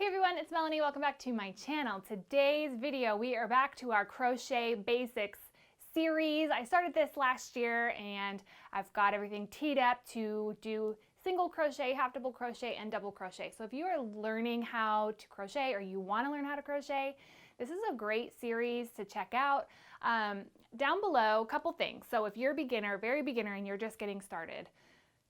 Hey everyone, it's Melanie. Welcome back to my channel. Today's video, we are back to our Crochet Basics series. I started this last year and I've got everything teed up to do single crochet, half double crochet, and double crochet. So if you are learning how to crochet or you want to learn how to crochet, this is a great series to check out. Down below, a couple things. So if you're a beginner, very beginner, and you're just getting started,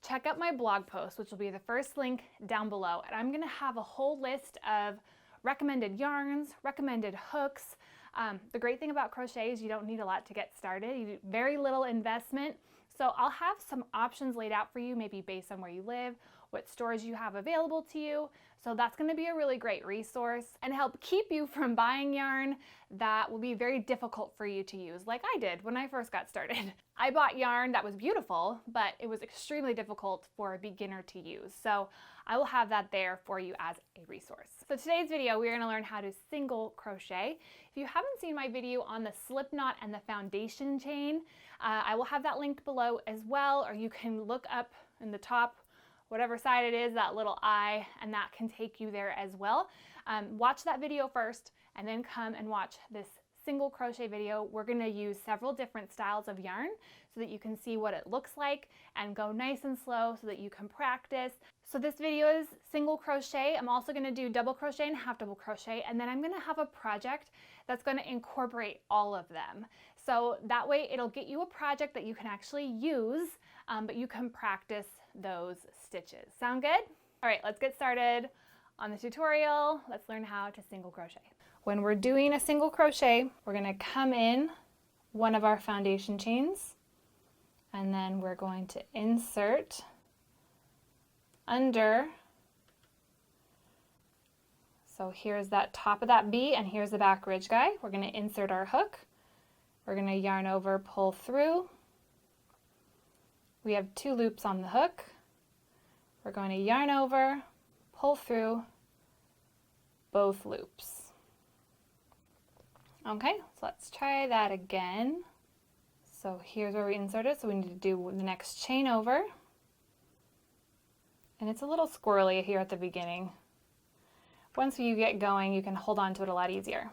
check out my blog post, which will be the first link down below. And I'm going to have a whole list of recommended yarns, recommended hooks. The great thing about crochet is you don't need a lot to get started. You do very little investment. So I'll have some options laid out for you, maybe based on where you live, what stores you have available to you. So that's going to be a really great resource and help keep you from buying yarn that will be very difficult for you to use, like I did when I first got started. I bought yarn that was beautiful, but it was extremely difficult for a beginner to use. So I will have that there for you as a resource. So today's video, we're going to learn how to single crochet. If you haven't seen my video on the slip knot and the foundation chain, I will have that linked below as well, or you can look up in the top, whatever side it is, that little eye, and that can take you there as well. Watch that video first and then come and watch this single crochet video. We're going to use several different styles of yarn so that you can see what it looks like and go nice and slow so that you can practice. So this video is single crochet. I'm also going to do double crochet and half double crochet, and then I'm going to have a project that's going to incorporate all of them. So that way it'll get you a project that you can actually use, but you can practice those stitches. Sound good? All right, let's get started on the tutorial. Let's learn how to single crochet. When we're doing a single crochet, we're going to come in one of our foundation chains, and then we're going to insert under. So here's that top of that B, and here's the back ridge guy. We're going to insert our hook. We're going to yarn over, pull through. We have 2 loops on the hook. We're going to yarn over, pull through both loops. Okay, so let's try that again. So here's where we inserted, so we need to do the next chain over. And it's a little squirrely here at the beginning. Once you get going, you can hold on to it a lot easier.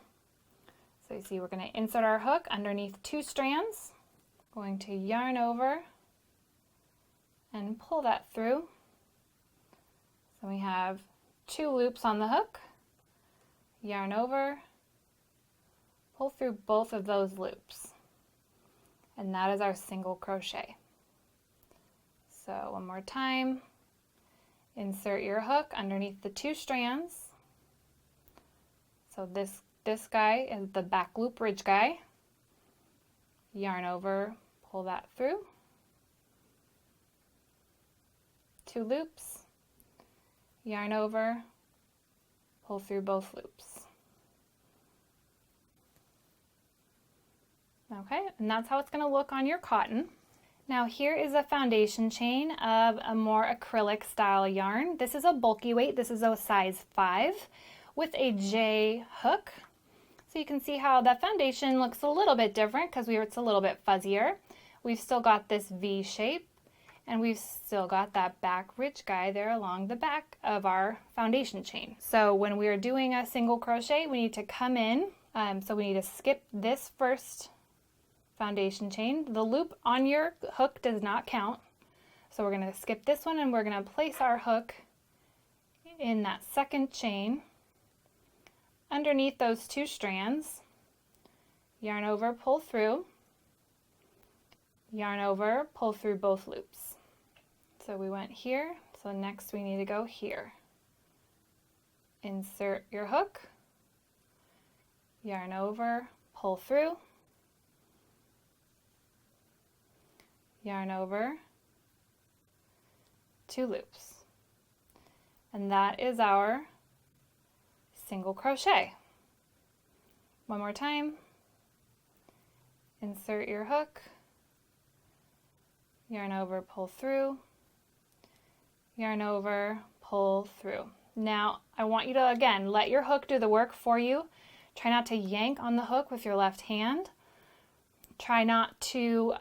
So you see we're going to insert our hook underneath 2 strands, going to yarn over and pull that through. So we have 2 loops on the hook, yarn over, pull through both of those loops, and that is our single crochet. So one more time, insert your hook underneath the 2 strands. So this guy is the back loop ridge guy. Yarn over, pull that through. 2 loops, yarn over, pull through both loops. Okay, and that's how it's going to look on your cotton. Now here is a foundation chain of a more acrylic style yarn. This is a bulky weight. This is a size 5 with a J hook. So you can see how that foundation looks a little bit different because it's a little bit fuzzier. We've still got this V shape, and we've still got that back ridge guy there along the back of our foundation chain. So when we are doing a single crochet, we need to come in. So we need to skip this first foundation chain. The loop on your hook does not count. So we're going to skip this one, and we're going to place our hook in that second chain underneath those 2 strands. Yarn over, pull through. Yarn over, pull through both loops. So we went here, so next we need to go here. Insert your hook, yarn over, pull through, yarn over, 2 loops. And that is our single crochet. One more time. Insert your hook, yarn over, pull through, yarn over, pull through. Now I want you to, again, let your hook do the work for you. Try not to yank on the hook with your left hand. Try not to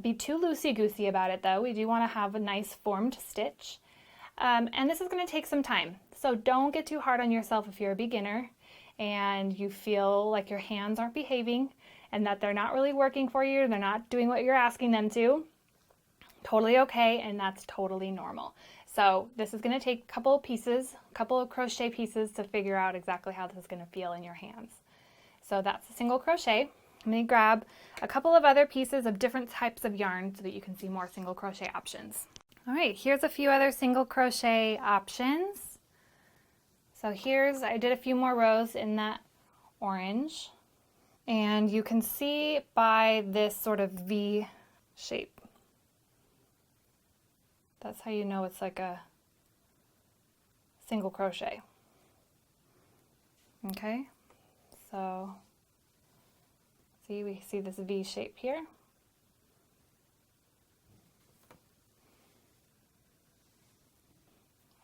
be too loosey-goosey about it though. We do want to have a nice formed stitch. And this is going to take some time. So don't get too hard on yourself if you're a beginner and you feel like your hands aren't behaving and that they're not really working for you, they're not doing what you're asking them to. Totally okay, and that's totally normal. So this is going to take a couple of crochet pieces to figure out exactly how this is going to feel in your hands. So that's a single crochet. I'm going to grab a couple of other pieces of different types of yarn so that you can see more single crochet options. All right, here's a few other single crochet options. So I did a few more rows in that orange, and you can see by this sort of V shape. That's how you know it's like a single crochet. Okay, so we see this V shape here.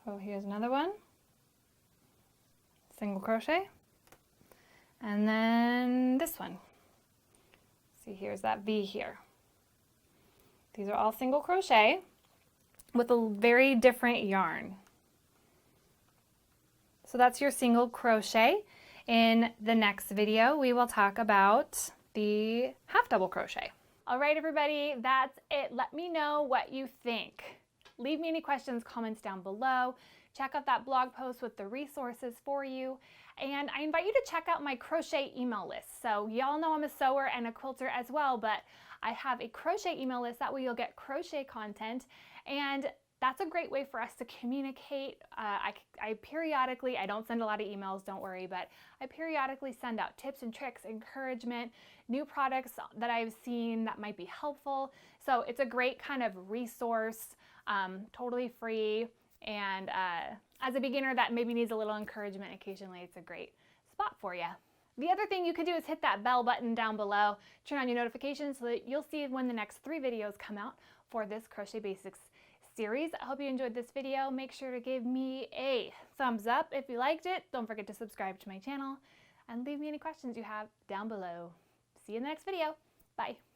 Oh, here's another one. Single crochet. And then this one. See, here's that V here. These are all single crochet with a very different yarn. So that's your single crochet. In the next video, we will talk about the half double crochet. All right, everybody, that's it. Let me know what you think. Leave me any questions, comments down below. Check out that blog post with the resources for you. And I invite you to check out my crochet email list. So y'all know I'm a sewer and a quilter as well, but I have a crochet email list. That way you'll get crochet content, and that's a great way for us to communicate. I periodically, I don't send a lot of emails, don't worry, but I periodically send out tips and tricks, encouragement, new products that I've seen that might be helpful. So it's a great kind of resource, totally free. And as a beginner that maybe needs a little encouragement occasionally, it's a great spot for you. The other thing you can do is hit that bell button down below, turn on your notifications so that you'll see when the next 3 videos come out for this Crochet Basics series. I hope you enjoyed this video. Make sure to give me a thumbs up if you liked it. Don't forget to subscribe to my channel and leave me any questions you have down below. See you in the next video. Bye.